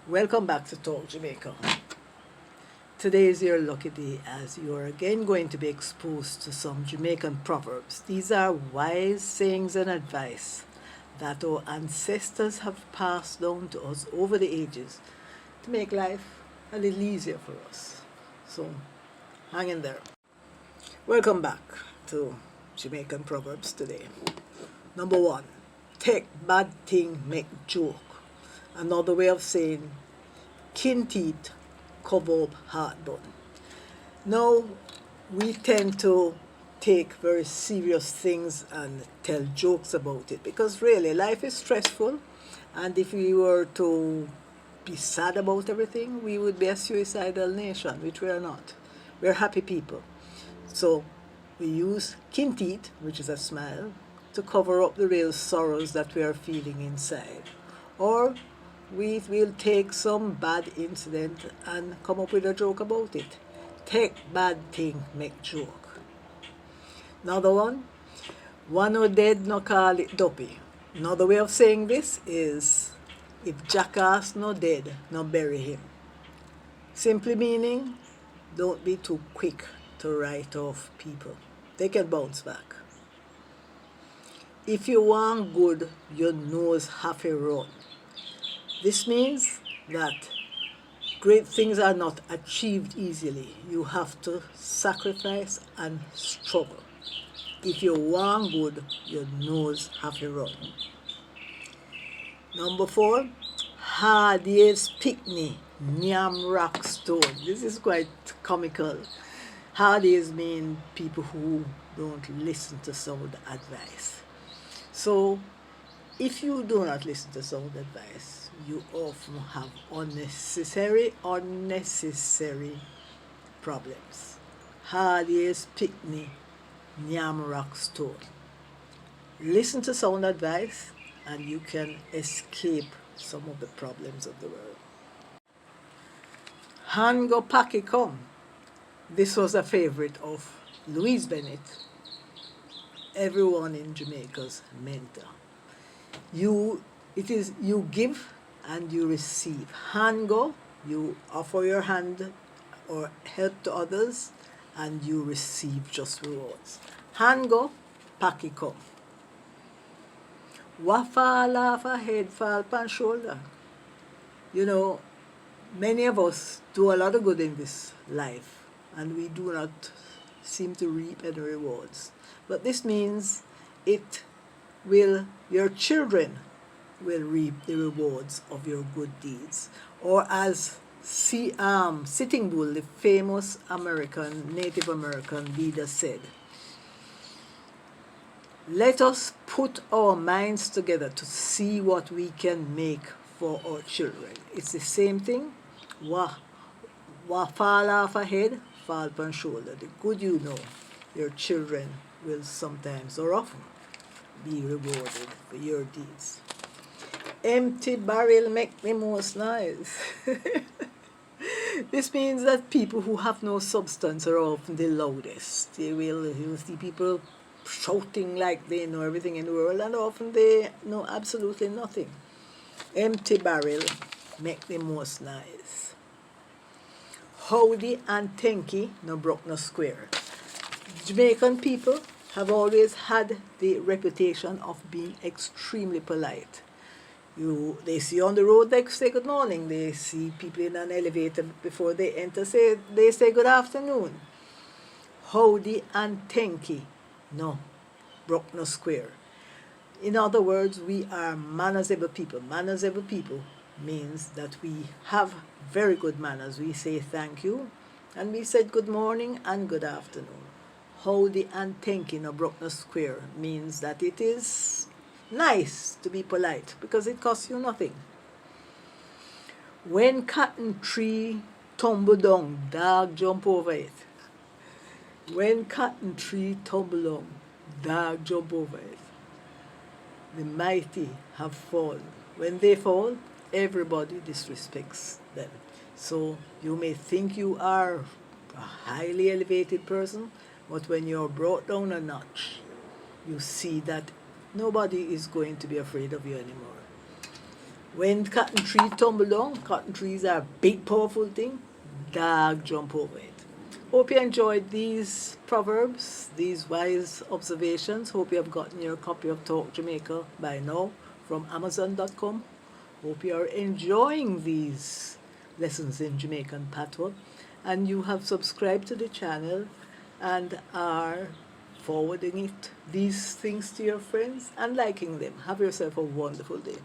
Welcome back to Talk Jamaica. Today is your lucky day as you are again going to be exposed to some Jamaican proverbs. These are wise sayings and advice that our ancestors have passed down to us over the ages to make life a little easier for us. So hang in there. Welcome back to Jamaican Proverbs today. Number one, take bad thing, make joke. Another way of saying, kin teeth cover up heartburn. Now, we tend to take very serious things and tell jokes about it because really life is stressful, and if we were to be sad about everything, we would be a suicidal nation, which we are not. We're happy people. So we use kin teeth, which is a smile, to cover up the real sorrows that we are feeling inside. Or we will take some bad incident and come up with a joke about it. Take bad thing, make joke. Another one who dead no call it dopey. Another way of saying this is, if jackass no dead, no bury him. Simply meaning, don't be too quick to write off people. They can bounce back. If you want good, your nose have a run. This means that great things are not achieved easily. You have to sacrifice and struggle. If you want good, your nose have a run. Number 4, hard years picnic, nyam rock stone. This is quite comical. Hard years mean people who don't listen to sound advice. So if you do not listen to sound advice, you often have unnecessary problems. Hard years picnic, nyam rock stone. Listen to sound advice and you can escape some of the problems of the world. Hand go packy come. This was a favorite of Louise Bennett, everyone in Jamaica's mentor. You give and you receive. Hand go, you offer your hand or help to others, and you receive just rewards. Hand go, packy come. What fall off a head, fall pan shoulder. You know, many of us do a lot of good in this life, and we do not seem to reap any rewards. But this means your children will reap the rewards of your good deeds. Or as Sitting Bull, the famous Native American leader, said, let us put our minds together to see what we can make for our children. It's the same thing. What fall off a head, fall on shoulder. The good your children will sometimes or often be rewarded for your deeds. Empty barrel make the most noise. This means that people who have no substance are often the loudest. You'll see people shouting like they know everything in the world, and often they know absolutely nothing. Empty barrel make the most noise. Howdy and thanky no broke no square. Jamaican people have always had the reputation of being extremely polite. They see you on the road, they say good morning. They see people in an elevator before they enter, they say good afternoon. Howdy and thanky, no, broke no square. In other words, we are manners-able people. Manners-able people means that we have very good manners. We say thank you, and we said good morning and good afternoon. Howdy and thanky no broke no square means that it is nice to be polite because it costs you nothing. When cotton tree tumble down, dog jump over it. When cotton tree tumble down, dog jump over it. The mighty have fallen. When they fall, everybody disrespects them. So you may think you are a highly elevated person, but when you're brought down a notch, you see that nobody is going to be afraid of you anymore. When cotton trees tumble down, cotton trees are a big, powerful thing. Dog jump over it. Hope you enjoyed these proverbs, these wise observations. Hope you have gotten your copy of Talk Jamaica by now from Amazon.com. Hope you are enjoying these lessons in Jamaican patois and you have subscribed to the channel and are forwarding these things to your friends and liking them. Have yourself a wonderful day.